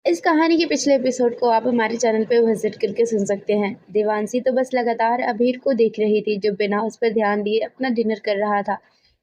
इस कहानी के पिछले एपिसोड को आप हमारे चैनल पे विजिट करके सुन सकते हैं। देवांशी तो बस लगातार अभीर को देख रही थी, जो बिना उस पर ध्यान दिए अपना डिनर कर रहा था।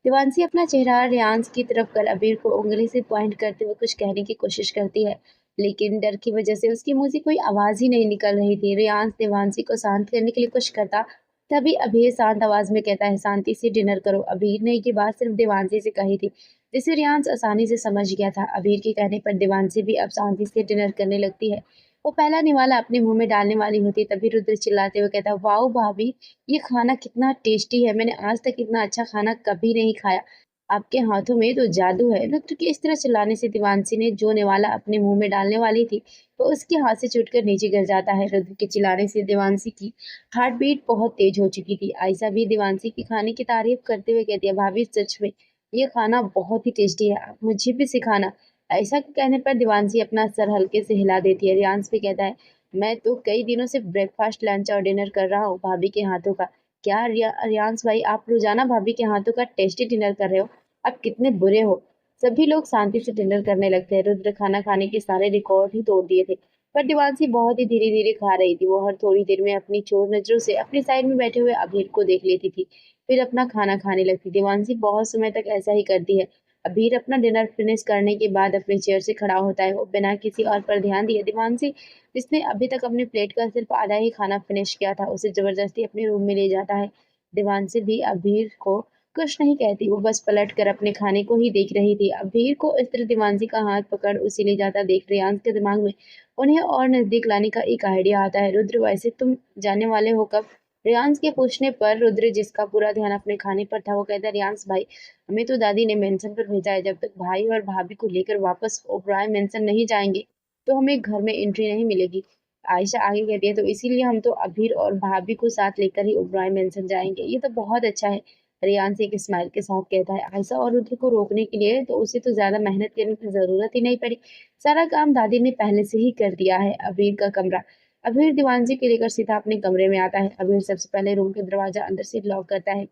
देवांशी अपना चेहरा रियांश की तरफ कर अभीर को उंगली से पॉइंट करते हुए कुछ कहने की कोशिश करती है, लेकिन डर की वजह से उसके मुंह से कोई आवाज ही नहीं निकल रही थी। रियांश देवांशी को शांत करने के लिए कुछ करता, तभी अभीर शांत आवाज में कहता है, शांति से डिनर करो। अभीर ने ये बात सिर्फ देवांशी से कही थी, जिसे रियांश आसानी से समझ गया था। अबीर के कहने पर देवांशी भी अब शांति से डिनर करने लगती है। वो पहला निवाला अपने मुंह में डालने वाली होती, तभी रुद्र चिल्लाते हुए कहता, वाओ भाभी, ये खाना कितना टेस्टी है, मैंने आज तक इतना अच्छा खाना कभी नहीं खाया। आपके हाथों में तो जादू है। रुद्र के इस तरह चिल्लाने से देवांशी ने जो निवाला अपने मुंह में डालने वाली थी, वो उसके हाथ से छूटकर नीचे गिर जाता है। रुद्र के चिल्लाने से देवांशी की हार्ट बीट बहुत तेज हो चुकी थी। आयशा भी देवांशी की खाने की तारीफ करते हुए कहती है, भाभी सच में ये खाना बहुत ही टेस्टी है, आप मुझे भी सिखाना। ऐसा कहने पर देवांशी अपना सर हल्के से हिला देती है। रियांश भी कहता है, मैं तो कई दिनों से ब्रेकफास्ट लंच और डिनर कर रहा हूँ भाभी के हाथों का। क्या रियांश भाई, आप रोजाना भाभी के हाथों का टेस्टी डिनर कर रहे हो? आप कितने बुरे हो। सभी लोग शांति से डिनर करने लगते हैं। रुद्र खाना खाने के सारे रिकॉर्ड ही तोड़ दिए थे, पर देवांशी बहुत ही धीरे धीरे खा रही थी। वो हर थोड़ी देर में अपनी चोर नजरों से अपनी साइड में बैठे हुए अभीर को देख लेती थी, फिर अपना खाना खाने लगती। देवांशी बहुत समय तक ऐसा ही करती है। अबीर अपना डिनर फिनिश करने के बाद अपनी चेयर से खड़ा होता है। वो बिना किसी और पर ध्यान दिए देवांशी, जिसने अभी तक अपनी प्लेट का सिर्फ आधा ही खाना फिनिश किया था, उसे जबरदस्ती अपने रूम में ले जाता है। देवांशी भी अबीर को कुछ नहीं कहती, वो बस पलट कर अपने खाने को ही देख रही थी। अबीर को इस तरह देवांशी का हाथ पकड़ उसे ले जाता देख रियांश के दिमाग में उन्हें और नजदीक लाने का एक आइडिया आता है। रुद्र, वैसे तुम जाने वाले हो कब? रियांश के पूछने पर रुद्र, जिसका पूरा ध्यान अपने खाने पर था, वो कहता, रियांश भाई, हमें तो दादी ने मेंशन पर भेजा है, जब तक भाई और भाभी को लेकर वापस ओबराय मेंशन नहीं जाएंगे तो हमें घर में एंट्री नहीं मिलेगी। आयशा आगे कहती है, तो इसीलिए हम तो अभीर और भाभी को साथ लेकर ही ओबराय मेंशन जाएंगे। ये तो बहुत अच्छा है, रियांश एक स्माइल के साथ कहता है। आयशा और रुद्र को रोकने के लिए तो उसे तो ज्यादा मेहनत करने की जरूरत ही नहीं पड़ी, सारा काम दादी ने पहले से ही कर दिया है। अबीर का कमरा। अबीर देवांशी को लेकर सीधा अपने कमरे में आता है। अबीर सबसे पहले रूम का दरवाजा अंदर से लॉक करता है।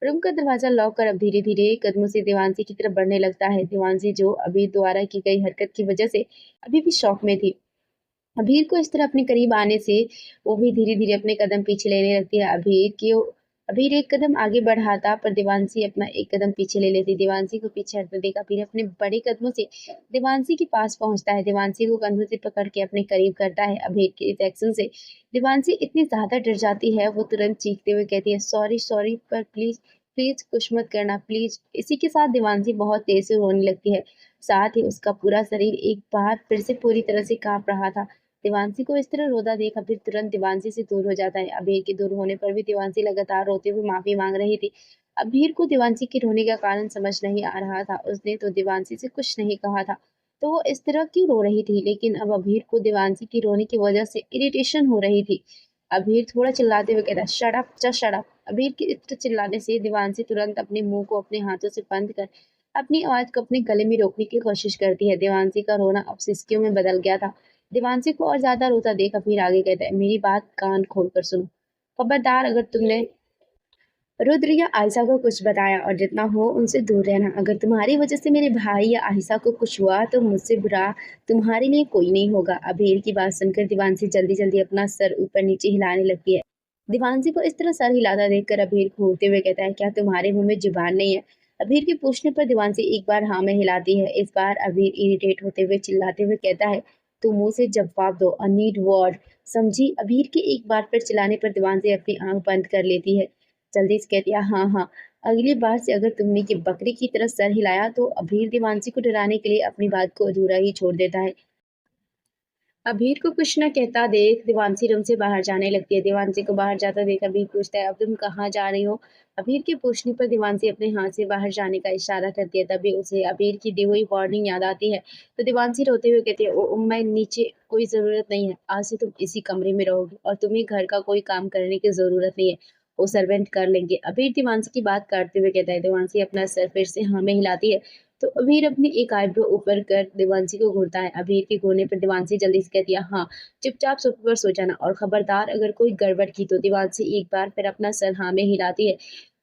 रूम का दरवाजा लॉक कर अब धीरे धीरे कदमों से देवांशी की तरफ बढ़ने लगता है। देवांशी, जो अबीर द्वारा की गई हरकत की वजह से अभी भी शॉक में थी, अभीर को इस तरह अपने करीब आने से वो भी धीरे धीरे अपने कदम पीछे लेने लगती है। अभीर एक कदम आगे बढ़ाता, पर देवांशी अपना एक कदम पीछे ले लेती। देवांशी को पीछे हटते देख अभीर अपने बड़े कदमों से देवांशी के पास पहुंचता है। देवांशी को कंधों से पकड़ के अपने करीब करता है। अभीर के इस एक्शन से देवांशी इतनी ज्यादा डर जाती है, वो तुरंत चीखते हुए कहती है, सॉरी सॉरी, पर प्लीज प्लीज कुछ मत करना प्लीज। इसी के साथ देवांशी बहुत तेज से रोने लगती है, साथ ही उसका पूरा शरीर एक बार फिर से पूरी तरह से कांप रहा था। देवांशी को इस तरह रोता देख अभीर तुरंत देवांशी से दूर हो जाता है। अभीर के दूर होने पर भी देवांशी लगातार रोते हुए माफी मांग रही थी। अभीर को देवांशी के रोने का कारण समझ नहीं आ रहा था। उसने तो देवांशी से कुछ नहीं कहा था, तो वो इस तरह क्यों रो रही थी? लेकिन अब अभीर को देवांशी की रोने की वजह से इरिटेशन हो रही थी। अभीर थोड़ा चिल्लाते हुए कहता, shut up, just shut up. Abhir के इस तरह चिल्लाने से देवांशी तुरंत अपने मुंह को अपने हाथों से बंद कर अपनी आवाज को अपने गले में रोकने की कोशिश करती है। देवांशी का रोना अब सिसकियों में बदल गया था। देवांशी को और ज्यादा रोता देख अभीर आगे कहता है, मेरी बात कान खोल कर सुनो, खबरदार अगर तुमने रुद्र या आयशा को कुछ बताया, और जितना हो उनसे दूर रहना। अगर तुम्हारी वजह से मेरे भाई या आयशा को कुछ हुआ तो मुझसे बुरा तुम्हारे लिए कोई नहीं होगा। अभीर की बात सुनकर देवांशी जल्दी जल्दी अपना सर ऊपर नीचे हिलाने लगती है। देवांशी को इस तरह सर हिलाता देखकर अभीर घूरते हुए कहता है, क्या तुम्हारे मुंह में जुबान नहीं है? अभीर के पूछने पर देवांशी एक बार हाँ में हिलाती है। इस बार अभीर इरिटेट होते हुए चिल्लाते हुए कहता है, तुम मुंह से जवाब दो, अ नीड वर्ड, समझी? अभीर के एक बार फिर चिल्लाने पर देवांशी अपनी आंख बंद कर लेती है। जल्दी से कहती है, हाँ हाँ, अगली बार से अगर तुमने की बकरी की तरह सर हिलाया तो। अभीर देवांशी को डराने के लिए अपनी बात को अधूरा ही छोड़ देता है। अभीर को कुछ न कहता देख देवांशी रूम से बाहर जाने लगती है। देवांशी को बाहर जाता देख अभीर पूछता है, अब तुम कहाँ जा रही हो? अभीर के पूछने पर देवांशी अपने हाथ से बाहर जाने का इशारा करती है। तभी उसे अभीर की दी हुई वार्निंग याद आती है, तो देवांशी रोते हुए कहती है, ओ मैं नीचे, कोई जरूरत नहीं है, आज से तुम इसी कमरे में रहोगी और तुम्हें घर का कोई काम करने की जरूरत नहीं है, वो सर्वेंट कर लेंगे। अभीर देवांशी की बात काटते हुए कहता है। देवांशी अपना सर फिर से हाँ में हिलाती है, तो अभीर अपनी एक आईब्रो ऊपर कर देवांशी को घूरता है। अभीर के घूरने पर देवांशी जल्दी से कहती है, हाँ, चुपचाप सोफे पर सो जाना, और खबरदार अगर कोई गड़बड़ की तो। देवांशी एक बार फिर अपना सर हाँ में हिलाती है।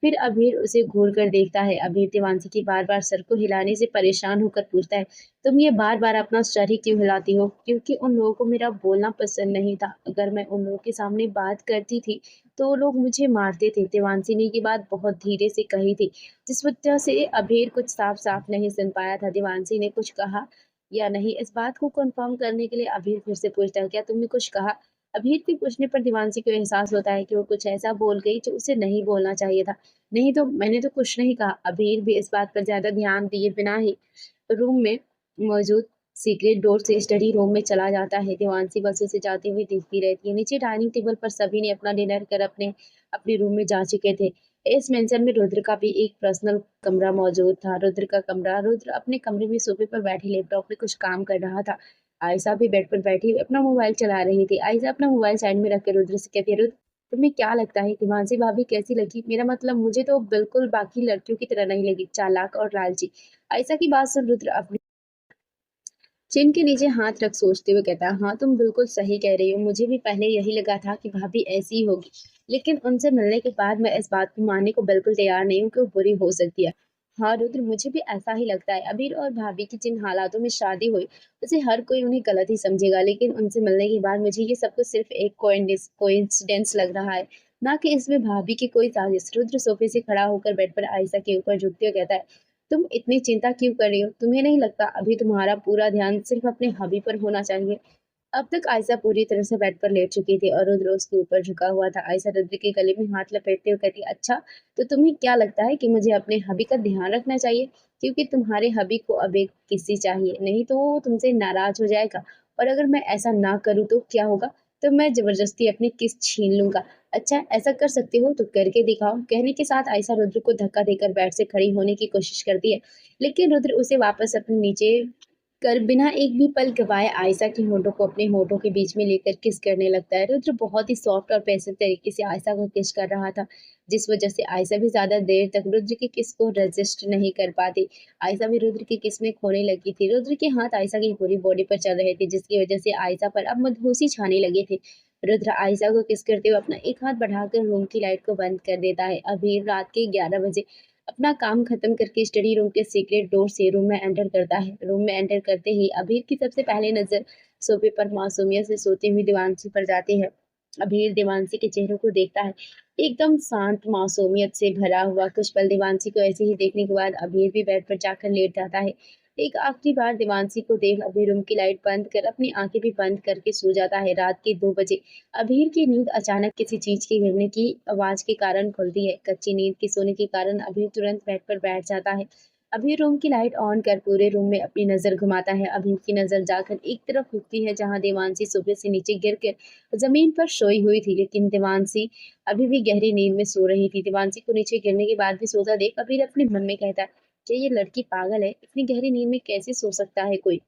फिर अभीर उसे घूर कर देखता है। अभीर देवांशी की बार-बार सर को हिलाने से परेशान होकर पूछता है, तुम ये बार-बार अपना सर ही क्यों हिलाती हो? क्योंकि उन लोगों को मेरा बोलना पसंद नहीं था। अगर मैं उन लोगों के सामने बात करती थी, तो वो लोग मुझे मारते थे। देवांशी ने ये बात बहुत धीरे से कही थी, जिस वजह से अभीर कुछ साफ-साफ नहीं सुन पाया था। देवांशी ने कुछ कहा या नहीं, इस बात को कन्फर्म करने के लिए अभीर फिर से पूछता है, क्या तुमने कुछ कहा? अभीर के पूछने पर देवांशी को एहसास होता है कि वो कुछ ऐसा बोल गई जो उसे नहीं बोलना चाहिए था। नहीं तो मैंने तो कुछ नहीं कहा। अबीर भी इस बात पर ज़्यादा ध्यान दिए बिना ही रूम में मौजूद सीक्रेट डोर से स्टडी रूम में चला जाता है। देवांशी बस उसे जाते हुए देखती रहती है। नीचे डाइनिंग टेबल पर सभी ने अपना डिनर कर अपने अपने रूम में जा चुके थे। इस मेंशन में रुद्र का भी एक पर्सनल कमरा मौजूद था। रुद्र का कमरा, रुद्र अपने कमरे में सोफे पर बैठे लैपटॉप में कुछ काम कर रहा था। आयशा भी बेड पर बैठी अपना मोबाइल चला रही थी। आयशा अपना मोबाइल साइड में रख के रुद्र से कहती है, रुद्र तुम्हें क्या लगता है कि मानसी भाभी कैसी लगी? मेरा मतलब मुझे तो बिल्कुल बाकी लड़कियों की तरह नहीं लगी, चालाक और लालची। आयशा की बात सुन रुद्र अपनी चिन के नीचे हाथ रख सोचते हुए कहता है, हाँ तुम बिल्कुल सही कह रही हो। मुझे भी पहले यही लगा था कि भाभी ऐसी ही होगी, लेकिन उनसे मिलने के बाद मैं इस बात को मानने को बिल्कुल तैयार नहीं हूँ कि वो बुरी हो सकती है। हाँ रुद्र, मुझे भी ऐसा ही लगता है। अबीर और भाभी की जिन हालातों में शादी हुई, उसे हर कोई उन्हें गलत ही समझेगा, लेकिन उनसे मिलने के बाद मुझे ये सब कुछ सिर्फ एक कोइंसिडेंस लग रहा है, ना कि इसमें भाभी की कोई साजिश। रुद्र सोफे से खड़ा होकर बेड पर आयशा के ऊपर झुकते हुए कहता है, तुम इतनी चिंता क्यों कर रही हो? तुम्हें नहीं लगता अभी तुम्हारा पूरा ध्यान सिर्फ अपने हबी पर होना चाहिए? अब तक आयशा पूरी तरह से बेड पर लेट चुकी थी और रुद्र उसके ऊपर झुका हुआ था। आयशा रुद्र के गले में हाथ लपेटते हुए कहती, अच्छा तो तुम्हें क्या लगता है कि मुझे अपने हबी का ध्यान रखना चाहिए? क्योंकि तुम्हारे हबी को अब एक किसी चाहिए, नहीं तो वो तुमसे नाराज हो जाएगा। और अगर मैं ऐसा ना करूँ तो क्या होगा? तो मैं जबरदस्ती अपनी किस छीन लूंगा। अच्छा ऐसा कर सकते हो तो करके दिखाओ। कहने के साथ आयशा रुद्र को धक्का देकर बेड से खड़ी होने की कोशिश करती है, लेकिन रुद्र उसे वापस अपने नीचे कर बिना एक भी पल गवाए आयशा के होठों को अपने होठों के बीच में लेकर किस करने लगता है। रुद्र बहुत ही सॉफ्ट और पैसिव तरीके से आयशा को किस कर रहा था, जिस वजह से आयशा भी ज्यादा देर तक रुद्र के किस को रेजिस्ट नहीं कर पाती। आयशा भी रुद्र की किस में खोने लगी थी। रुद्र के हाथ आयशा की पूरी बॉडी पर चल रहे थे, जिसकी वजह से आयशा पर अब मदहोशी छाने लगे थे। रुद्र आयशा को किस करते हुए अपना एक हाथ बढ़ाकर रूम की लाइट को बंद कर देता है। अभी रात के 11 बजे अपना काम खत्म करके स्टडी रूम के सीक्रेट डोर से रूम में एंटर करता है। रूम में एंटर करते ही अभीर की सबसे पहले नजर सोफे पर मासूमियत से सोती हुई देवांशी पर जाती है। अभीर देवांशी के चेहरे को देखता है, एकदम शांत मासूमियत से भरा हुआ। कुछ पल देवांशी को ऐसे ही देखने के बाद अभीर भी बेड पर जाकर लेट जाता है। एक आखिरी बार देवांशी को देख अभीर रूम की लाइट बंद कर अपनी आंखें भी बंद करके सो जाता है। रात के 2 बजे अभीर की नींद अचानक किसी चीज के गिरने की आवाज के कारण खुलती है। कच्ची नींद के सोने के कारण अभीर तुरंत बेड पर बैठ जाता है। अभीर रूम की लाइट ऑन कर पूरे रूम में अपनी नजर घुमाता है। अभीर की नजर जाकर एक तरफ रुकती है जहां देवांशी सोफे से नीचे गिर कर जमीन पर सोई हुई थी, लेकिन देवांशी अभी भी गहरी नींद में सो रही थी। देवांशी को नीचे गिरने के बाद भी सोता देख अभीर अपने मन में कहता है, क्या ये लड़की पागल है? इतनी गहरी नींद में कैसे सो सकता है कोई,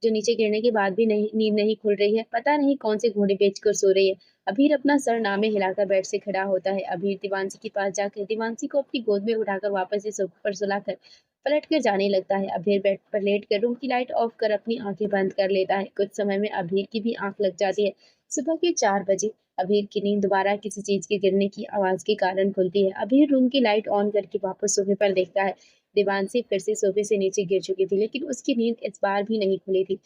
जो नीचे गिरने के बाद भी नहीं नींद नहीं खुल रही है? पता नहीं कौन से घोड़े बेचकर सो रही है। अभीर अपना सर नामे हिलाकर बेड से खड़ा होता है। अभीर दीवानसी के पास जाकर दीवानसी को अपनी गोद में उठाकर वापस से सोफे पर सुलाकर पलट कर जाने लगता है। अभीर बेड पर लेट कर रूम की लाइट ऑफ कर अपनी आंखें बंद कर लेता है। कुछ समय में अभीर की भी आंख लग जाती है। सुबह के 4 बजे अभीर की नींद दोबारा किसी चीज के गिरने की आवाज के कारण खुलती है। अभीर रूम की लाइट ऑन करके वापस सोफे पर देखता है। देवांशी फिर से सोफे से नीचे गिर चुकी थी, लेकिन उसकी नींद इस बार भी नहीं खुली थी।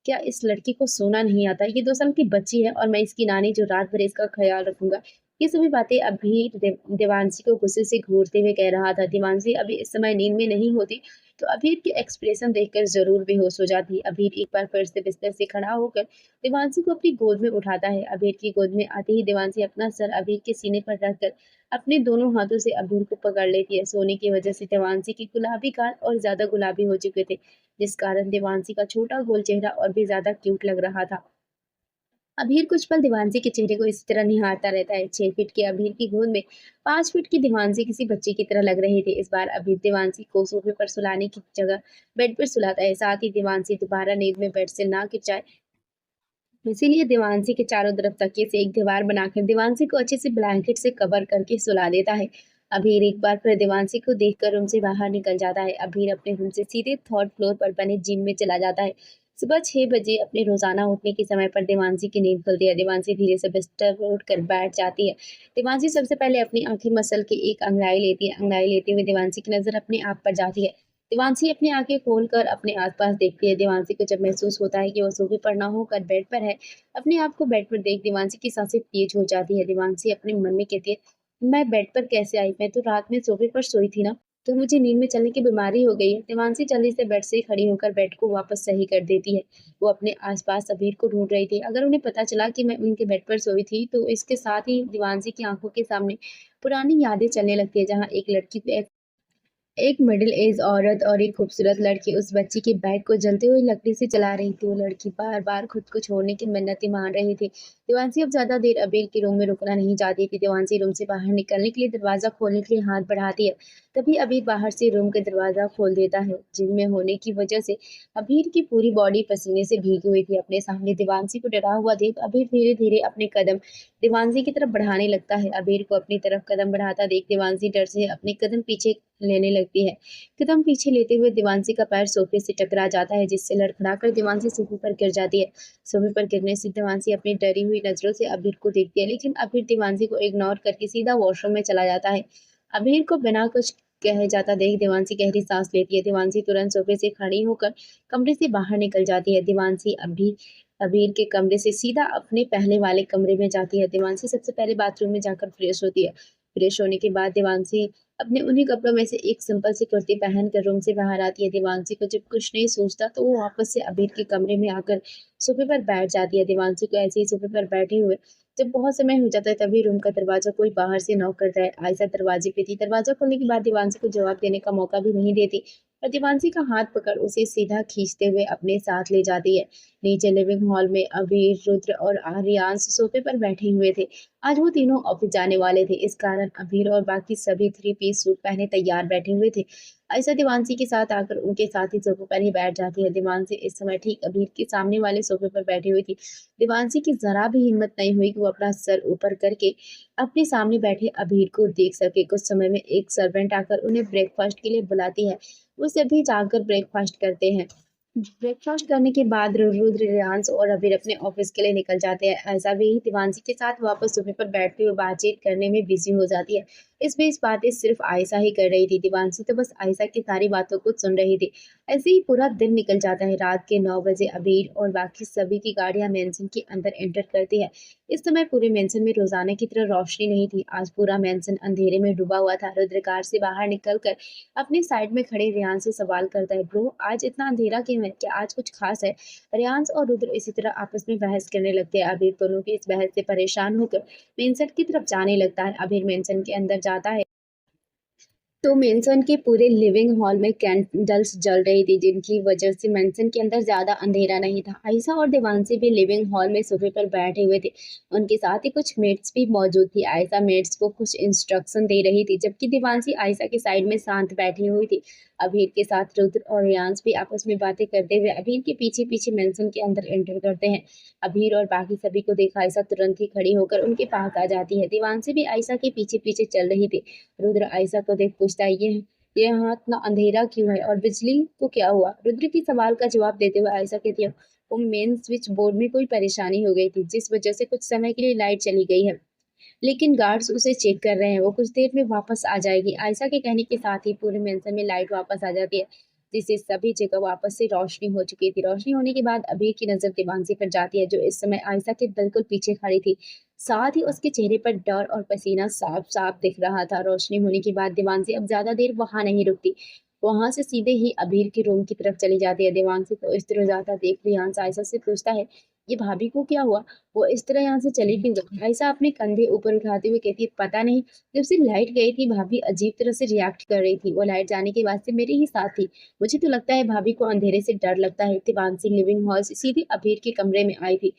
क्या इस लड़की को सोना नहीं आता? ये 2 साल की बच्ची है और मैं इसकी नानी जो रात भर इसका ख्याल रखूंगा। ये सभी बातें अभी देवांशी को गुस्से से घूरते हुए कह रहा था। देवांशी अभी इस समय नींद में नहीं होती तो अभीर के एक्सप्रेशन देखकर जरूर बेहोश हो जाती। अभीर एक बार फिर से बिस्तर से खड़ा होकर देवांशी को अपनी गोद में उठाता है। अभीर की गोद में आते ही देवांशी अपना सर अभीर के सीने पर रखकर अपने दोनों हाथों से अभीर को पकड़ लेती है। सोने की वजह से देवांशी की गुलाबी गाल और ज्यादा गुलाबी हो चुके थे, जिस कारण देवांशी का छोटा गोल चेहरा और भी ज्यादा क्यूट लग रहा था। अभीर कुछ पल देवांशी के चेहरे को इसी तरह निहारता रहता है। 6 फीट के अभीर की गोद में 5 फीट की देवांशी किसी बच्चे की तरह लग रही थी। इस बार अभीर देवांशी को सोफे पर सुलाने की जगह बेड पर सुलाता है। साथ ही देवांशी दोबारा नींद में बेड से ना गिर जाए, इसीलिए देवांशी के चारों तरफ तकिए से एक दीवार बनाकर देवांशी को अच्छे से ब्लैंकेट से कवर करके सुला देता है। अभीर एक बार फिर देवांशी को देखकर रूम से बाहर निकल जाता है। अभीर अपने रूम से सीधे थर्ड फ्लोर पर बने जिम में चला जाता है। सुबह 6 बजे अपने रोज़ाना उठने के समय पर देवांशी की नींद खुलती है। देवांशी धीरे से बिस्तर पर उठकर बैठ जाती है। देवांशी सबसे पहले अपनी आँखें मसल के एक अंगड़ाई लेती है। अंगड़ाई लेते हुए देवांशी की नज़र अपने आप पर जाती है। देवांशी अपनी आँखें खोलकर अपने आस-पास देखती है। देवांशी को जब महसूस होता है कि वो सोफे पर ना होकर बेड पर है, अपने आप को बेड पर देख देवांशी की सांसें तेज हो जाती है। देवांशी अपने मन में कहती है, मैं बेड पर कैसे आई? मैं तो रात में सोफे पर सोई थी ना। तो मुझे नींद में चलने की बीमारी हो गई है। देवांशी जल्दी से बेड से खड़ी होकर बेड को वापस सही कर देती है। वो अपने आस-पास अबीर को ढूँढ रही थी। अगर उन्हें पता चला कि मैं उनके बेड पर सोई थी, तो इसके साथ ही देवांशी की आँखों के सामने पुरानी यादें चलने लगती है, जहाँ एक लड़की पे एक मिडिल एज औरत और एक खूबसूरत लड़की उस बच्ची के बैग को जलते हुए लकड़ी से जला रही थी। वो लड़की बार-बार खुद को छोड़ने की मिन्नतें मान रही थी। देवांशी अब ज़्यादा देर अबीर के रूम में रुकना नहीं चाहती थी। देवांशी रूम से बाहर निकलने के लिए दरवाज़ा खोलने के लिए हाथ बढ़ाती है। तभी अबीर बाहर से रूम का दरवाज़ा खोल देता है। जिम में होने की वजह से अबीर की पूरी बॉडी पसीने से भीगी हुई थी। अपने सामने देवांशी को डरा हुआ देख अबीर धीरे-धीरे अपने कदम देवांशी की तरफ बढ़ाने लगता है। अबीर को अपनी तरफ कदम बढ़ाता देख देवांशी डर से अपने कदम पीछे लेने लगती है। कदम पीछे लेते हुए देवांशी का पैर सोफे से टकरा जाता है, जिससे लड़खड़ाकर देवांशी सोफे पर गिर जाती है। सोफे पर गिरने से देवांशी अपनी डरी हुई नजरों से अबीर को देखती है, लेकिन अबीर देवांशी को इग्नोर करके सीधा वॉशरूम में चला जाता है। अबीर को बिना कुछ कहे जाता देख देवांशी गहरी सांस लेती है। देवांशी तुरंत सोफे से खड़ी होकर कमरे से बाहर निकल जाती है। देवांशी अभी अबीर के कमरे से सीधा अपने पहले वाले कमरे में जाती है। देवांशी सबसे पहले बाथरूम में जाकर फ्रेश होती है। फ्रेश होने के बाद देवांशी अपने उन्हीं कपड़ों में से एक सिंपल सी कुर्ती पहनकर रूम से बाहर आती है। देवांशी को जब कुछ नहीं सूझता तो वो वापस से अबीर के कमरे में आकर सोफे पर बैठ जाती है। देवांशी को ऐसे ही सोफे पर बैठे हुए जब बहुत समय हो जाता है, तभी रूम का दरवाजा कोई बाहर से नॉक करता है। आयशा दरवाजे पे थी। दरवाजा खोलने के बाद देवांशी को जवाब देने का मौका भी नहीं देती और देवांशी का हाथ पकड़ उसे सीधा खींचते हुए अपने साथ ले जाती है। नीचे लिविंग हॉल में अबीर, रुद्र और आर्यांश सोफे पर बैठे हुए थे। आज वो तीनों ऑफिस जाने वाले थे, इस कारण अबीर और बाकी सभी थ्री पीस सूट पहने तैयार बैठे हुए थे। आयशा देवांशी के साथ आकर उनके साथ ही सोफे पर ही बैठ जाती है। देवांशी इस समय ठीक अबीर के सामने वाले सोफे पर बैठी हुई थी। देवांशी की जरा भी हिम्मत नहीं हुई कि वो अपना सर ऊपर करके अपने सामने बैठे अबीर को देख सके। कुछ समय में एक सर्वेंट आकर उन्हें ब्रेकफास्ट के लिए बुलाती है। वो सभी जाकर ब्रेकफास्ट करते हैं। ब्रेकफास्ट करने के बाद रुद्र, रियांश और अबीर अपने ऑफिस के लिए निकल जाते हैं। ऐसा भी देवांशी के साथ वापस सोफे पर बैठते हुए बातचीत करने में बिजी हो जाती है। इस बीच बातें सिर्फ आयशा ही कर रही थी। देवांशी तो बस आयशा की सारी बातों को सुन रही थी। ऐसे ही पूरा दिन निकल जाता है। रात के 9 बजे अबीर और बाकी सभी की गाड़ियां मेंशन के अंदर एंटर करती है। इस समय पूरे मेंशन में रोजाना की तरह रोशनी नहीं थी। आज पूरा मेंशन अंधेरे में डूबा हुआ था। रुद्र कार से बाहर निकलकर अपनी साइड में खड़े रियांश से सवाल करता है, ब्रो आज इतना अंधेरा क्यों है? क्या आज कुछ खास है? रियांश और रुद्र इसी तरह आपस में बहस करने लगते हैं। अबीर दोनों की इस बहस से परेशान होकर मेंशन की तरफ जाने लगता है। अबीर मेंशन के अंदर जाता है तो मेंशन के पूरे लिविंग हॉल में कैंडल्स जल रही थी, जिनकी वजह से मेंशन के अंदर ज्यादा अंधेरा नहीं था। आयशा और देवांशी भी लिविंग हॉल में सोफे पर बैठे हुए थे। उनके साथ ही कुछ मेट्स भी मौजूद थी। आयशा मेट्स को कुछ इंस्ट्रक्शन दे रही थी, जबकि देवांशी आयशा के साइड में शांत बैठी हुई थी। अभीर के साथ रुद्र और रियांश भी आपस में बातें करते हुए अभीर के पीछे पीछे मेंशन के अंदर एंटर करते हैं। अभीर और बाकी सभी को देखा आयशा तुरंत ही खड़ी होकर उनके पास आ जाती है। देवांशी भी आयशा के पीछे पीछे चल रही थी। रुद्र आयशा को देख पूछता है, ये यहाँ इतना अंधेरा क्यों है और बिजली को क्या हुआ? रुद्र की सवाल का जवाब देते हुए आयशा कहती है, वो मेन स्विच बोर्ड में कोई परेशानी हो गई थी, जिस वजह से कुछ समय के लिए लाइट चली गई है, लेकिन गार्ड्स उसे चेक कर रहे हैं। वो कुछ देर में वापस आ जाएगी। आयशा के कहने के साथ ही पूरे मेंशन में लाइट वापस आ जाती है, जिससे सभी जगह वापस से रोशनी हो चुकी थी। रोशनी होने के बाद अबीर की नजर देवांशी पर जाती है, जो इस समय आयशा के बिल्कुल पीछे खड़ी थी। साथ ही उसके चेहरे पर डर और पसीना साफ साफ दिख रहा था। रोशनी होने के बाद देवांशी अब ज्यादा देर वहां नहीं रुकती। वहां से सीधे ही अबीर के रूम की तरफ चली जाती है। देवांशी को इस तरह जाता देख रियांश आयशा से पूछता है, ये भाभी को क्या हुआ? वो इस तरह यहाँ से चली क्यों गई? आयशा अपने कंधे ऊपर उठाते हुए कहती है, पता नहीं, जब से लाइट गई थी भाभी अजीब तरह से रिएक्ट कर रही थी। वो लाइट जाने के बाद से मेरे ही साथ थी। मुझे तो लगता है भाभी को अंधेरे से डर लगता है। देवांशी लिविंग हॉल से सीधे अबीर के कमरे में आई थी।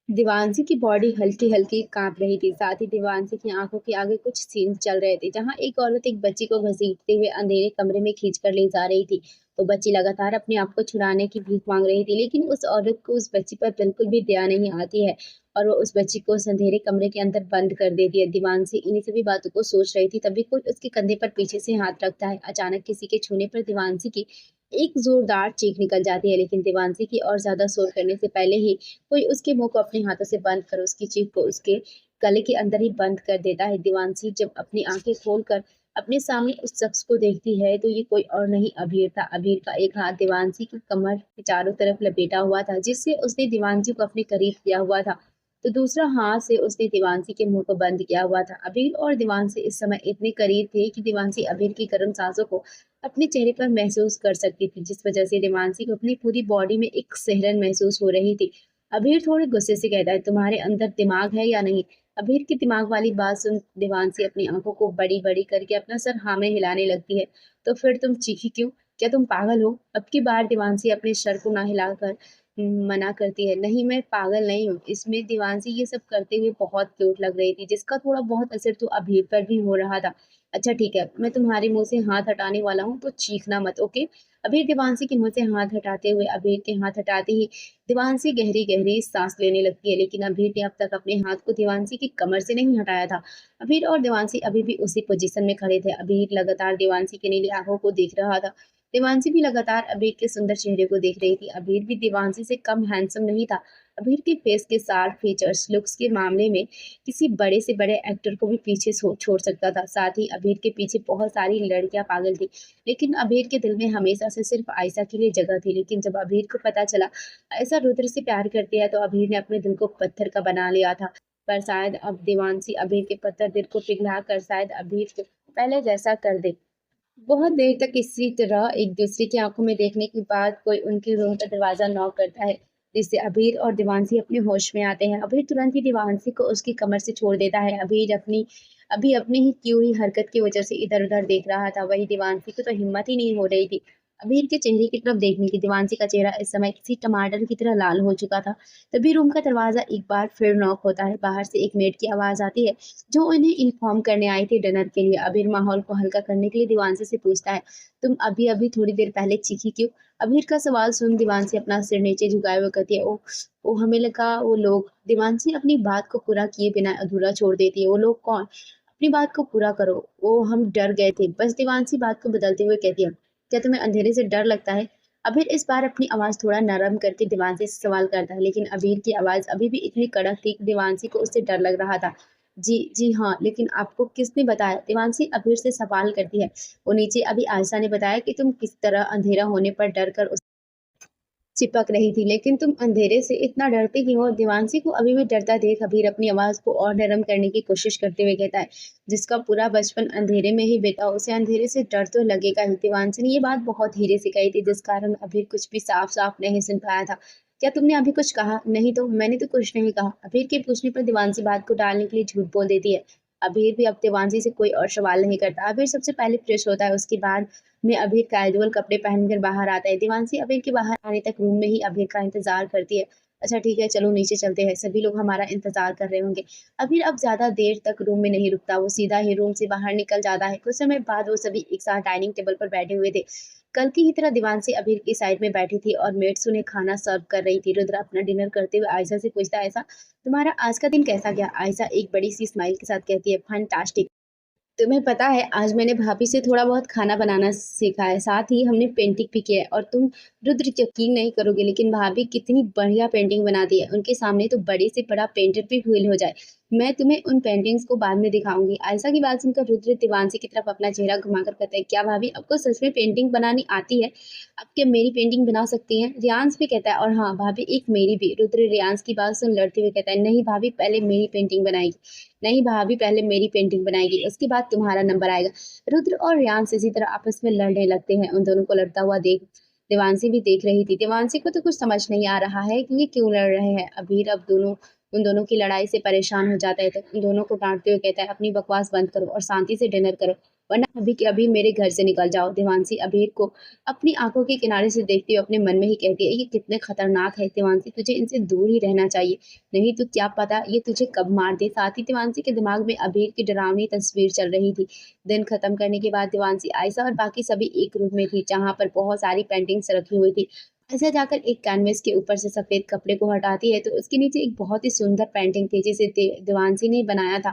देवांशी की बॉडी हल्की हल्की कांप रही थी। साथ ही देवांशी की आंखों के आगे कुछ सीन चल रहे थे, जहां एक औरत एक बच्ची को घसीटते हुए अंधेरे कमरे में खींच कर ले जा रही थी। तो बच्ची लगातार अपने आप को छुड़ाने की भीख मांग रही थी, लेकिन उस औरत को उस बच्ची पर बिल्कुल भी दया नहीं आती है और वो उस बच्ची को उस अंधेरे कमरे के अंदर बंद कर देती है। देवांशी इन्हीं सभी बातों को सोच रही थी, तभी कोई उसके कंधे पर पीछे से हाथ रखता है। अचानक किसी के छूने पर देवांशी की एक ज़ोरदार चीख निकल जाती है, लेकिन देवांशी की और ज़्यादा शोर करने से पहले ही कोई उसके मुँह को अपने हाथों से बंद कर उसकी चीख को उसके गले के अंदर ही बंद कर देता है। देवांशी जब अपनी आँखें खोलकर अपने सामने उस शख्स को देखती है, तो ये कोई और नहीं अभीर था। अभीर का एक हाथ देवांशी की कमर के चारों तरफ लपेटा हुआ था, जिससे उसने देवांशी को अपने करीब किया हुआ था। तो दूसरा हाथ से उसने देवांशी के मुँह को बंद किया हुआ था। अभीर और देवांशी इस समय इतने करीब थे कि देवांशी अभीर की गर्म सांसों को अपने चेहरे पर महसूस कर सकती थी, जिस वजह से देवांशी को अपनी पूरी बॉडी में एक सिहरन महसूस हो रही थी। अभीर थोड़े गुस्से से कहता है, तुम्हारे अंदर दिमाग है या नहीं? अभीर की दिमाग वाली बात सुन देवांशी अपनी आंखों को बड़ी बड़ी करके अपना सर हाँ में हिलाने लगती है। तो फिर तुम चीखी क्यों? क्या तुम पागल हो? अब की बार देवांशी अपने सर को ना हिलाकर मना करती है। नहीं, मैं पागल नहीं हूँ। इसमें देवांशी ये सब करते हुए बहुत क्यूट लग रही थी, जिसका थोड़ा बहुत असर तो अभीर पर भी हो रहा था। अच्छा ठीक है, मैं तुम्हारे मुँह से हाथ हटाने वाला हूँ, तो चीखना मत, ओके? अभीर देवांशी के मुँह से हाथ हटाते हुए अभीर के हाथ हटाते ही देवांशी गहरी-गहरी साँस लेने लगती है, लेकिन अभीर ने अब तक अपने हाथ को देवांशी की कमर से नहीं हटाया था। अभीर और देवांशी अभी भी उसी पोज़ीशन में खड़े थे। अभीर लगातार देवांशी की नीली आँखों को देख रहा था। देवांशी भी लगातार अभीर के सुंदर चेहरे को देख रही थी। अभीर भी देवांशी से कम हैंडसम नहीं था। अभीर के फेस के शार्प फीचर्स लुक्स के मामले में किसी बड़े से बड़े एक्टर को भी पीछे छोड़ सकता था। साथ ही अभीर के पीछे बहुत सारी लड़कियां पागल थी, लेकिन अभीर के दिल में हमेशा से सिर्फ आयशा के लिए जगह थी। लेकिन जब अभीर को पता चला आयशा रुद्र से प्यार करती है, तो अभीर ने अपने दिल को पत्थर का बना लिया था। पर शायद अब देवांशी अभीर के पत्थर दिल को पिघला कर शायद अभीर को पहले जैसा कर दे। बहुत देर तक इसी तरह एक दूसरे की आंखों में देखने के बाद कोई उनके रूम का दरवाजा नॉक करता है, जिससे अभीर और देवांशी अपने होश में आते हैं। अभीर तुरंत ही देवांशी को उसकी कमर से छोड़ देता है। अभी अपनी ही की हुई हरकत की वजह से इधर उधर देख रहा था, वही देवांशी को तो हिम्मत ही नहीं हो रही थी अभीर के चेहरे की तरफ देखने की। देवांशी का चेहरा इस समय किसी टमाटर की तरह लाल हो चुका था। तभी रूम का दरवाजा एक बार फिर नॉक होता है। बाहर से एक मेड की आवाज आती है, जो उन्हें इन्फॉर्म करने आई थी डिनर के लिए। अबीर माहौल को हल्का करने के लिए देवांशी से पूछता है, तुम अभी अभी थोड़ी देर पहले चीखी क्यों? अबीर का सवाल सुन देवांशी अपना सिर नीचे झुकाए हुए कहती है, ओ ओ हमें लगा वो लोग। देवांशी अपनी बात को पूरा किए बिना अधूरा छोड़ देती है, वो लोग कौन? अपनी बात को पूरा करो। वो हम डर गए थे, बस। देवांशी बात को बदलते हुए कहती है, क्या तुम्हें अंधेरे से डर लगता है? अबीर इस बार अपनी आवाज थोड़ा नरम करके देवांशी से सवाल करता है, लेकिन अबीर की आवाज अभी भी इतनी कड़क थी कि देवांशी को उससे डर लग रहा था। जी, जी हाँ, लेकिन आपको किसने बताया? देवांशी अबीर से सवाल करती है। वो नीचे अभी आयशा ने बताया कि तुम किस तरह अंधेरा होने पर डर कर उस चिपक रही थी, लेकिन तुम अंधेरे से इतना डरती क्यों हो? देवांशी को अभी भी डरता देख अबीर अपनी आवाज को और नरम करने की कोशिश करते हुए कहता है, जिसका पूरा बचपन अंधेरे में ही बीता, उसे अंधेरे से डर तो लगेगा ही। देवांशी ने ये बात बहुत धीरे से कही थी, जिस कारण अबीर कुछ भी साफ साफ नहीं सुन पाया था। क्या तुमने अभी कुछ कहा? नहीं तो मैंने तो कुछ नहीं कहा। अबीर के पूछने पर देवांशी बात को टालने के लिए झूठ बोल देती है। अबीर भी अब देवांशी से कोई और सवाल नहीं करता। अबीर सबसे पहले फ्रेश होता है, उसके बाद में अभीर कैजुअल कपड़े पहनकर बाहर आता है। देवांशी अभीर के बाहर आने तक रूम में ही अभीर का इंतजार करती है। अच्छा ठीक है, चलो नीचे चलते हैं, सभी लोग हमारा इंतजार कर रहे होंगे। अभीर अब ज्यादा देर तक रूम में नहीं रुकता, वो सीधा ही रूम से बाहर निकल जाता है। कुछ समय बाद वो सभी एक साथ डाइनिंग टेबल पर बैठे हुए थे। कल की ही तरह देवांशी अभीर की साइड में बैठी थी और मेट्स उन्हें खाना सर्व कर रही थी। रुद्र अपना डिनर करते हुए आयशा से पूछता है, ऐसा तुम्हारा आज का दिन कैसा गया? आयशा एक बड़ी सी स्माइल के साथ कहती है, फंटास्टिक। तुम्हें पता है आज मैंने भाभी से थोड़ा बहुत खाना बनाना सीखा है, साथ ही हमने पेंटिंग भी की है। और तुम रुद्र यकीन नहीं करोगे, लेकिन भाभी कितनी बढ़िया पेंटिंग बनाती है, उनके सामने तो बड़े से बड़ा पेंटर भी फेल हो जाए। मैं तुम्हें उन पेंटिंग्स को बाद में दिखाऊंगी। आयशा की बात सुनकर रुद्र देवांशी की तरफ अपना चेहरा घुमाकर कहता है, क्या भाभी आपको सच में पेंटिंग बनानी आती है? आप क्या मेरी पेंटिंग बना सकती हैं? रियांश भी कहता है, और हाँ भाभी, एक मेरी भी। रुद्र रियांश की बात सुन लड़ते हुए कहता है, नहीं भाभी, पहले मेरी पेंटिंग बनाएगी। नहीं भाभी, पहले मेरी पेंटिंग बनाएगी, उसके बाद तुम्हारा नंबर आएगा। रुद्र और रियांश इसी तरह आपस में लड़ने लगते हैं। उन दोनों को लड़ता हुआ देख देवांशी भी देख रही थी। देवांशी को तो कुछ समझ नहीं आ रहा है कि ये क्यों लड़ रहे हैं। अभीर अब उन दोनों की लड़ाई से परेशान हो जाता है, तो उन दोनों को डांटते हुए कहता है, अपनी बकवास बंद करो और शांति से डिनर करो, वरना अभी के अभी मेरे घर से निकल जाओ। देवांशी अभीर को अपनी आंखों के किनारे से देखती हुए अपने मन में ही कहती है, ये कितने खतरनाक है देवांशी, तुझे इनसे दूर ही रहना चाहिए, नहीं तो क्या पता ये तुझे कब मार दे। साथ ही देवांशी के दिमाग में अभीर की डरावनी तस्वीर चल रही थी। दिन खत्म करने के बाद देवांशी, आयशा और बाकी सभी एक रूम में थी, जहाँ पर बहुत सारी पेंटिंग्स रखी हुई थी। आयशा जाकर एक कैनवस के ऊपर से सफेद कपड़े को हटाती है, तो उसके नीचे एक बहुत ही सुंदर पेंटिंग थी, जिसे देवांशी ने बनाया था।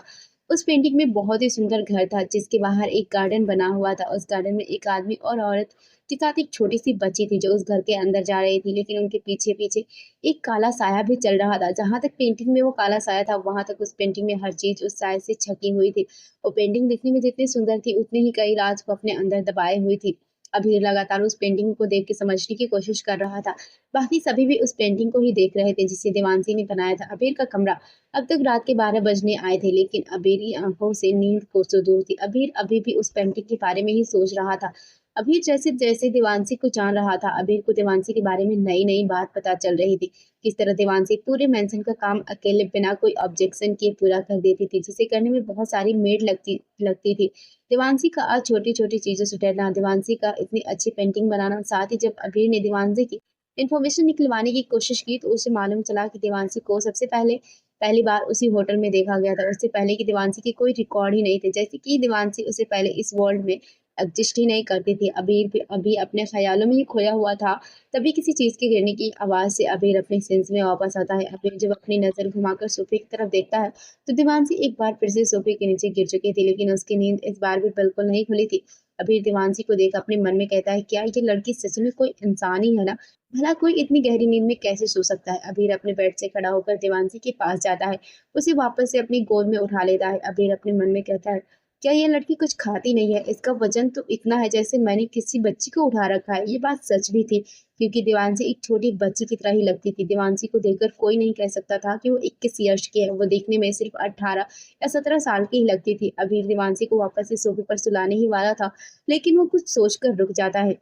उस पेंटिंग में बहुत ही सुंदर घर था जिसके बाहर एक गार्डन बना हुआ था। उस गार्डन में एक आदमी और औरत के साथ एक छोटी सी बच्ची थी जो उस घर के अंदर जा रही थी, लेकिन उनके पीछे पीछे एक काला साया भी चल रहा था। जहां तक पेंटिंग में वो काला साया था, वहां तक उस पेंटिंग में हर चीज उस साय से छकी हुई थी। वो पेंटिंग दिखने में जितनी सुंदर थी, उतनी ही कई राज को अपने अंदर दबाए हुई थी। अभी लगातार उस पेंटिंग को देख के समझने की कोशिश कर रहा था। बाकी सभी भी उस पेंटिंग को ही देख रहे थे जिसे देवांशी ने बनाया था। अबीर का कमरा अब तक रात के 12 बजने आए थे, लेकिन अबीर की आंखों से नींद कोसों दूर थी। अबीर अभी भी उस पेंटिंग के बारे में ही सोच रहा था। अबीर जैसे जैसे देवांशी को जान रहा था, अबीर को देवांशी के बारे में नई नई बात पता चल रही थी। किस तरह देवांशी पूरे मेंशन का काम अकेले बिना कोई ऑब्जेक्शन किए पूरा कर देती थी, जिसे करने में बहुत सारी मेड लगती लगती थी। देवांशी का आज छोटी छोटी चीजों से डरना, देवांशी का इतनी अच्छी पेंटिंग बनाना, साथ ही जब अबीर ने देवांशी की इन्फॉर्मेशन निकलवाने की कोशिश की तो उसे मालूम चला कि देवांशी को सबसे पहली बार उसी होटल में देखा गया था। उससे पहले की देवांशी के कोई रिकॉर्ड ही नहीं थे, जैसे कि देवांशी उससे पहले इस वर्ल्ड में एग्जिस्ट ही नहीं करती थी। अबीर भी अभी अपने ख्यालों में ही खोया हुआ था। तभी किसी चीज के गिरने की आवाज से अबीर अपने सेंस में वापस आता है। अबीर जब अपनी नजर घुमाकर सोफे की तरफ देखता है तो देवांशी एक बार फिर से सोफे के नीचे गिर चुकी थी, लेकिन उसकी नींद इस बार भी बिल्कुल नहीं खुली थी। अबीर देवांशी को देख अपने मन में कहता है, क्या ये लड़की सच में कोई इंसान ही है ना? भला कोई इतनी गहरी नींद में कैसे सो सकता है? अबीर अपने बेड से खड़ा होकर देवांशी के पास जाता है, उसे वापस से अपनी गोद में उठा लेता है। अबीर अपने मन में कहता है, क्या ये लड़की कुछ खाती नहीं है? इसका वजन तो इतना है जैसे मैंने किसी बच्ची को उठा रखा है। ये बात सच भी थी, क्योंकि देवांशी एक छोटी बच्ची की तरह ही लगती थी। देवांशी को देखकर कोई नहीं कह सकता था कि वो 21 ईयर्स की है। वो देखने में सिर्फ 18 या 17 साल की ही लगती थी। अबीर देवांशी को वापस से सोफे पर सुलाने ही वाला था, लेकिन वो कुछ सोचकर रुक जाता है।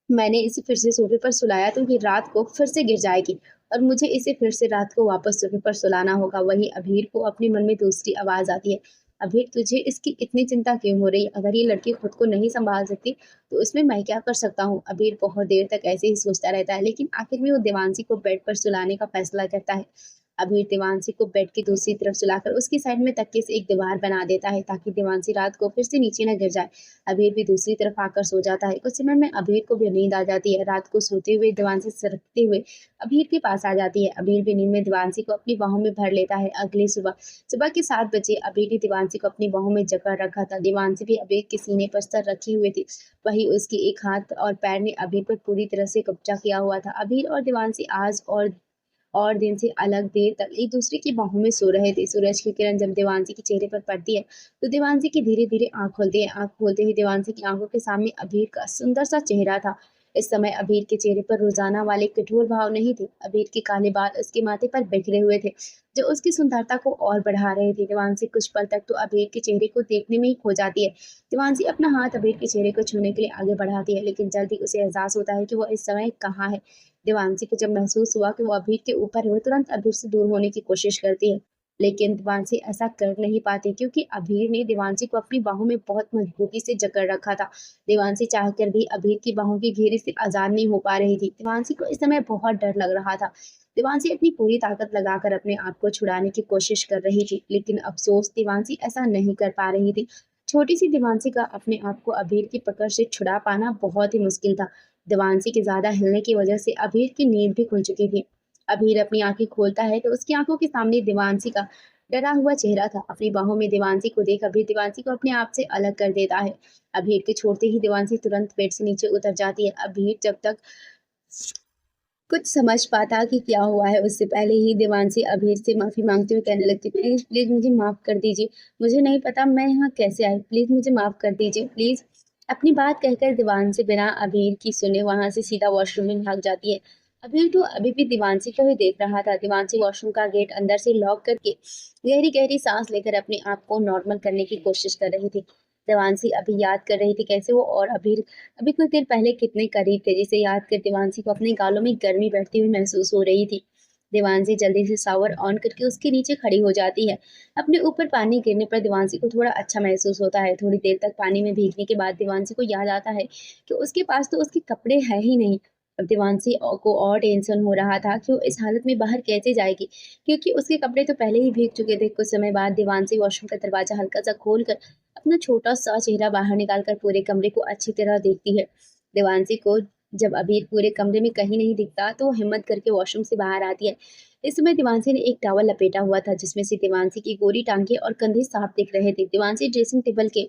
मैंने इसे फिर से सोफे पर सुलाया तो ये रात को फिर से गिर जाएगी और मुझे इसे फिर से रात को वापस सोफे पर सुलाना होगा। वही अभीर को अपने मन में दूसरी आवाज आती है, अभीर तुझे इसकी इतनी चिंता क्यों हो रही? अगर ये लड़की खुद को नहीं संभाल सकती तो इसमें मैं क्या कर सकता हूँ? अभीर बहुत देर तक ऐसे ही सोचता रहता है, लेकिन आखिर में वो देवांशी को बेड पर सुलाने का फैसला करता है। अभीर देवांशी को बेड की दूसरी तरफ सुलाकर उसकी साइड में तकिए से एक दीवार बना देता है ताकि देवांशी रात को फिर से नीचे न गिर जाए। अबीर भी दूसरी तरफ आकर सो जाता है। कुछ समय में अबीर को भी नींद आ जाती है। रात को सोते हुए देवांशी सरकते हुए अबीर के पास आ जाती है। अबीर भी नींद में देवांशी को अपनी बाहों में भर लेता है। अगली सुबह सुबह के 7 बजे अबीर ने देवांशी को अपनी बाहों में जकड़ रखा था। देवांशी भी अबीर के सीने पर सर रखी हुई थी। वही उसकी एक हाथ और पैर ने अबीर पर पूरी तरह से कब्जा किया हुआ था। अबीर और देवांशी आज और दिन से अलग देर तक एक दूसरे की बाहों में सो रहे थे। सूरज की किरण जब देवांशी के चेहरे पर पड़ती है तो देवांशी की धीरे धीरे आंख खोलती है। आंख खोलते ही देवांशी की आंखों के सामने अबीर का सुंदर सा चेहरा था। इस समय अबीर के चेहरे पर रोजाना वाले कठोर भाव नहीं थे। अबीर के काले बाल उसके माथे पर बिखरे हुए थे, जो उसकी सुंदरता को और बढ़ा रहे थे। देवांशी कुछ पल तक तो अबीर के चेहरे को देखने में ही खो जाती है। देवांशी अपना हाथ अबीर के चेहरे को छूने के लिए आगे बढ़ाती है, लेकिन जल्दी उसे एहसास होता है कि वो इस समय कहाँ है। देवांशी को जब महसूस हुआ कि वो अभीर के ऊपर है, वो तुरंत अभीर से दूर होने की कोशिश करती है, लेकिन देवांशी ऐसा कर नहीं पाती क्योंकि अभीर ने देवांशी को अपनी बाहों में बहुत मजबूती से जकड़ रखा था। देवांशी चाहकर भी अभीर की बाहों की घेरे से आजाद नहीं हो पा रही थी। देवांशी को इस समय बहुत डर लग रहा था। देवांशी अपनी पूरी ताकत लगाकर अपने आप को छुड़ाने की कोशिश कर रही थी, लेकिन अफसोस देवांशी ऐसा नहीं कर पा रही थी। छोटी सी देवांशी का अपने आप को अभीर की पकड़ से छुड़ा पाना बहुत ही मुश्किल था। देवांशी के ज्यादा हिलने की वजह से अभीर की नींद भी खुल चुकी थी। अभीर अपनी आंखें खोलता है तो उसकी आंखों के सामने देवांशी का डरा हुआ चेहरा था। अपनी बाहों में देवांशी को देख अभीर देवांशी को अपने आप से अलग कर देता है। अभीर के छोड़ते ही देवांशी तुरंत बेड से नीचे उतर जाती है। अभीर जब तक कुछ समझ पाता कि क्या हुआ है, उससे पहले ही देवांशी अभीर से माफी मांगते हुए कहने लगती, प्लीज प्लीज मुझे माफ कर दीजिए। मुझे नहीं पता मैं यहाँ कैसे आई, प्लीज मुझे माफ कर दीजिए प्लीज। अपनी बात कहकर देवांशी बिना अभीर की सुने वहां से सीधा वॉशरूम में भाग जाती है। अभीर तो अभी भी देवांशी को ही देख रहा था। देवांशी वॉशरूम का गेट अंदर से लॉक करके गहरी गहरी सांस लेकर अपने आप को नॉर्मल करने की कोशिश कर रही थी। देवांशी अभी याद कर रही थी कैसे वो और अभीर अभी कुछ देर पहले कितने करीब थे, जिसे याद कर देवांशी को अपने गालों में गर्मी बैठती हुई महसूस हो रही थी। देवांशी जल्दी से शावर ऑन करके उसके नीचे खड़ी हो जाती है। अपने ऊपर पानी गिरने पर देवांशी को थोड़ा अच्छा महसूस होता है। थोड़ी देर तक पानी में भीगने के बाद देवांशी को याद आता है कि उसके पास तो उसके कपड़े हैं ही नहीं। अब देवांशी को और टेंशन हो रहा था कि वो इस हालत में बाहर कैसे जाएगी, क्योंकि उसके कपड़े तो पहले ही भीग चुके थे। कुछ समय बाद देवांशी वॉशरूम का दरवाजा हल्का सा खोलकर अपना छोटा सा चेहरा बाहर निकालकर पूरे कमरे को अच्छी तरह देखती है। देवांशी को जब अबीर पूरे कमरे में कहीं नहीं दिखता तो वो हिम्मत करके वॉशरूम से बाहर आती है। इस समय देवांशी ने एक टॉवल लपेटा हुआ था जिसमें से देवांशी की गोरी टांगे और कंधे साफ दिख रहे थे। देवांशी ड्रेसिंग टेबल के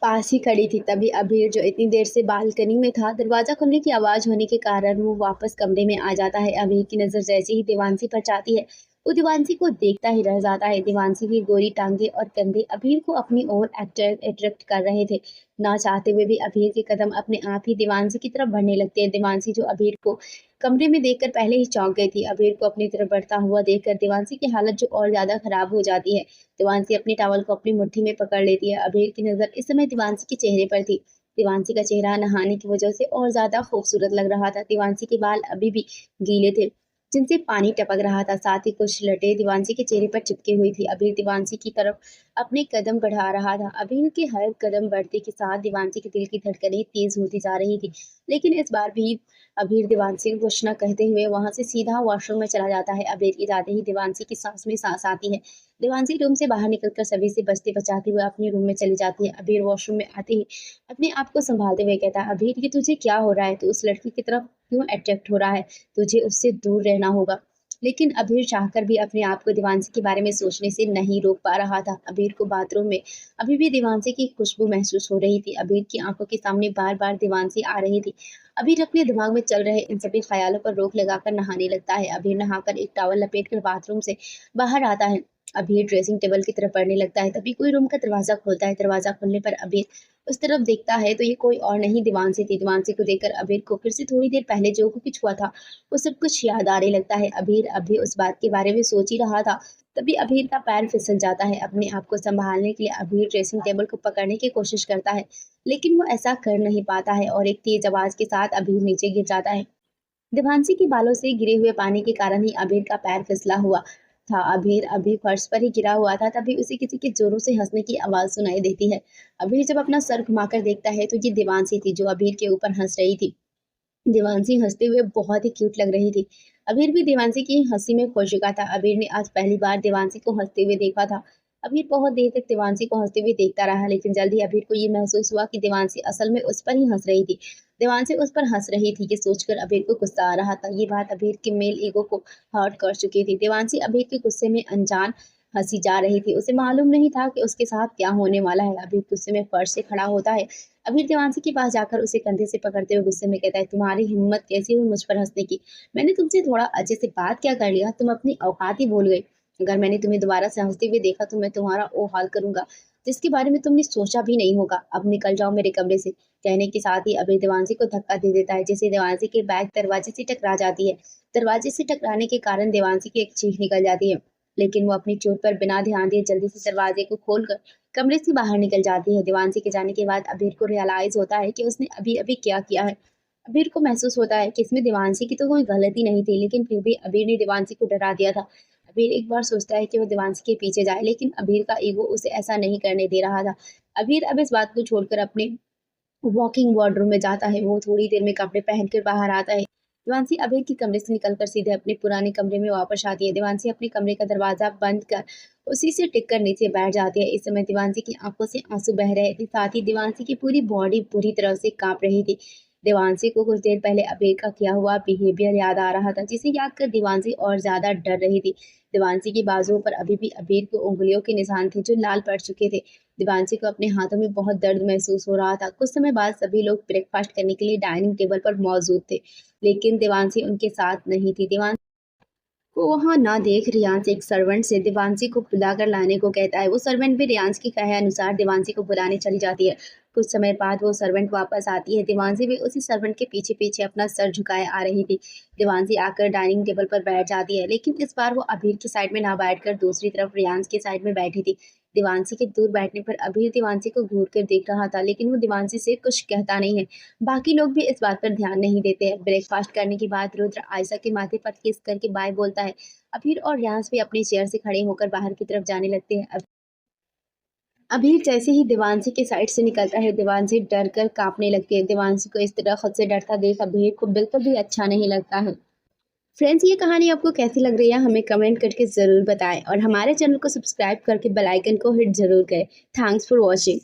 पास ही खड़ी थी। तभी अबीर, जो इतनी देर से बालकनी में था, दरवाजा खुलने की आवाज होने के कारण वो वापस कमरे में आ जाता है। अबीर की नजर जैसे ही देवांशी पर जाती है, वो देवांशी को देखता ही रह जाता है। देवांशी की गोरी टांगे और कंधे अबीर को अपनी ओर अट्रैक्ट कर रहे थे। ना चाहते हुए भी अबीर के कदम अपने आप ही देवांशी की तरफ बढ़ने लगते हैं। देवांशी, जो अबीर को कमरे में देखकर पहले ही चौंक गई थी, अबीर को अपनी तरफ बढ़ता हुआ देखकर देवांशी की हालत जो और ज्यादा खराब हो जाती है। देवांशी अपनी टॉवल को अपनी मुट्ठी में पकड़ लेती है। अबीर की नजर इस समय देवांशी के चेहरे पर थी। देवांशी का चेहरा नहाने की वजह से और ज्यादा खूबसूरत लग रहा था। देवांशी के बाल अभी भी गीले थे, जिनसे पानी टपक रहा था। साथ ही कुछ लटे देवांशी के चेहरे पर चिपकी हुई थी। अबीर देवांशी की तरफ अपने कदम बढ़ा रहा था। अबीर के हर कदम बढ़ते के साथ देवांशी के दिल की धड़कनें तेज होती जा रही थी। लेकिन इस बार भी अबीर देवांशी को कुछ न कहते हुए वहां से सीधा वॉशरूम में चला जाता है। अबीर के जाते ही देवांशी की सांस में सांस आती है। देवांशी रूम से बाहर निकलकर सभी से बचते बचाते हुए अपने रूम में चली जाती है। अबीर वॉशरूम में आते ही अपने आप को संभालते हुए कहता है, अबीर ये तुझे क्या हो रहा है? तू उस लड़की की तरफ क्यों अट्रैक्ट हो रहा है? तुझे उससे दूर रहना होगा। लेकिन अबीर चाहकर भी अपने आप को देवांशी के बारे में सोचने से नहीं रोक पा रहा था। अबीर को बाथरूम में अभी भी देवांशी की खुशबू महसूस हो रही थी। अबीर की आंखों के सामने बार बार देवांशी आ रही थी। अबीर अपने दिमाग में चल रहे इन सभी ख्यालों पर रोक लगाकर नहाने लगता है। अबीर नहाकर एक टॉवल लपेटकर बाथरूम से बाहर आता है। अबीर ड्रेसिंग टेबल की तरफ बढ़ने लगता है। तभी कोई रूम का दरवाजा खोलता है। दरवाजा खुलने पर अबीर उस तरफ देखता है तो ये कोई और नहीं देवांशी थी। देवांशी को देखकर अबीर को फिर से थोड़ी देर पहले जो कुछ हुआ था वो सब कुछ याद आने लगता है। अबीर अभी उस बात के बारे में सोच ही रहा था, तभी अबीर का पैर फिसल जाता है। अपने आप को संभालने के लिए अबीर ड्रेसिंग टेबल को पकड़ने की कोशिश करता है, लेकिन वो ऐसा कर नहीं पाता है और एक तेज आवाज के साथ अबीर नीचे गिर जाता है। देवांशी के बालों से गिरे हुए पानी के कारण ही अबीर का पैर फिसला हुआ था। अबीर अभी फर्श पर ही गिरा हुआ था। तभी उसे किसी के जोरों से हंसने की आवाज सुनाई देती है। अबीर जब अपना सर घुमाकर देखता है तो ये देवांशी थी, जो अबीर के ऊपर हंस रही थी। देवांशी हंसते हुए बहुत ही क्यूट लग रही थी। अबीर भी देवांशी की हंसी में खो चुका था। अबीर ने आज पहली बार देवांशी को हंसते हुए देखा था। अबीर बहुत देर तक देवांशी को हंसते हुए देखता रहा, लेकिन जल्द ही अबीर को ये महसूस हुआ कि देवांशी असल में उस पर ही हंस रही थी। देवांशी उस पर हंस रही थी, ये सोचकर अबीर को गुस्सा आ रहा था। ये बात अबीर के मेल ईगो को हर्ट कर चुकी थी। देवांशी अबीर के गुस्से में अनजान हंसी जा रही थी। उसे मालूम नहीं था कि उसके साथ क्या होने वाला है। अबीर गुस्से में फर्श से खड़ा होता है। अबीर देवांशी के पास जाकर उसे कंधे से पकड़ते हुए गुस्से में कहता है, तुम्हारी हिम्मत कैसी हुई मुझ पर हंसने की? मैंने तुमसे थोड़ा अच्छे से बात क्या कर लिया? तुम अपनी औकात ही भूल गई। अगर मैंने तुम्हें दोबारा से हंसते हुए देखा तो मैं तुम्हारा वो हाल करूंगा जिसके बारे में तुमने सोचा भी नहीं होगा। अब निकल जाओ मेरे कमरे से। कहने के साथ ही अबीर देवांशी को धक्का दे देता है, जिससे देवांशी की बैग दरवाजे से टकरा जाती है। दरवाजे से टकराने के कारण देवांशी की एक चीख निकल जाती है, लेकिन वो अपनी चोट पर बिना ध्यान दिए जल्दी से दरवाजे को खोलकर कमरे से बाहर निकल जाती है। देवांशी के जाने के बाद अबीर को रियलाइज होता है कि उसने अभी अभी क्या किया है। अबीर को महसूस होता है कि इसमें देवांशी की तो कोई गलती नहीं थी, लेकिन फिर भी अबीर ने देवांशी को डरा दिया था। अबीर एक बार सोचता है कि वो देवांशी के पीछे जाए, लेकिन अबीर का ईगो उसे ऐसा नहीं करने दे रहा था। अबीर अब इस बात को छोड़कर अपने वॉकिंग वार्डरूम में जाता है। वो थोड़ी देर में कपड़े पहनकर बाहर आता है। देवांशी अभय के कमरे से निकलकर सीधे अपने पुराने कमरे में वापस आती है। देवांशी अपने कमरे का दरवाजा बंद कर उसी से टिक कर नीचे बैठ जाती है। इस समय देवांशी की आंखों से आंसू बह रहे थे, साथ ही देवांशी की पूरी बॉडी पूरी तरह से कांप रही थी। देवांशी को कुछ देर पहले अभय का किया हुआ बिहेवियर याद आ रहा था, जिसे याद कर देवांशी और ज्यादा डर रही थी। देवांशी की बाजुओं पर अभी भी अबीर की उंगलियों के निशान थे, जो लाल पड़ चुके थे। देवांशी को अपने हाथों में बहुत दर्द महसूस हो रहा था। कुछ समय बाद सभी लोग ब्रेकफास्ट करने के लिए डाइनिंग टेबल पर मौजूद थे, लेकिन देवांशी उनके साथ नहीं थी। देवांशी को वहां ना देख रियांश एक सर्वेंट से देवांशी को बुलाकर लाने को कहता है। वो सर्वेंट भी रियांश के कहे अनुसार देवांशी को बुलाने चली जाती है। कुछ समय बाद वो सर्वेंट वापस आती है। देवांशी भी उसी सर्वेंट के पीछे पीछे अपना सर झुकाए आ रही थी। देवांशी आकर डाइनिंग टेबल पर बैठ जाती है, लेकिन इस बार वो अभीर की साइड में ना बैठकर दूसरी तरफ रियांश की साइड में बैठी थी। देवांशी के दूर बैठने पर अभीर देवांशी को घूर कर देख रहा था, लेकिन वो देवांशी से कुछ कहता नहीं है। बाकी लोग भी इस बात पर ध्यान नहीं देते हैं। ब्रेकफास्ट करने के बाद रुद्र आयशा के माथे पर किस करके बाय बोलता है। अभीर और रियांश भी अपनी चेयर से खड़े होकर बाहर की तरफ जाने लगते हैं। अभीर जैसे ही देवांशी के साइड से निकलता है, देवांशी डर कर कांपने लगती है। देवांशी को इस तरह खुद से डरता देख अभीर को बिल्कुल भी अच्छा नहीं लगता है। फ्रेंड्स, ये कहानी आपको कैसी लग रही है हमें कमेंट करके ज़रूर बताएं और हमारे चैनल को सब्सक्राइब करके बेल आइकन को हिट ज़रूर करें। Thanks for watching.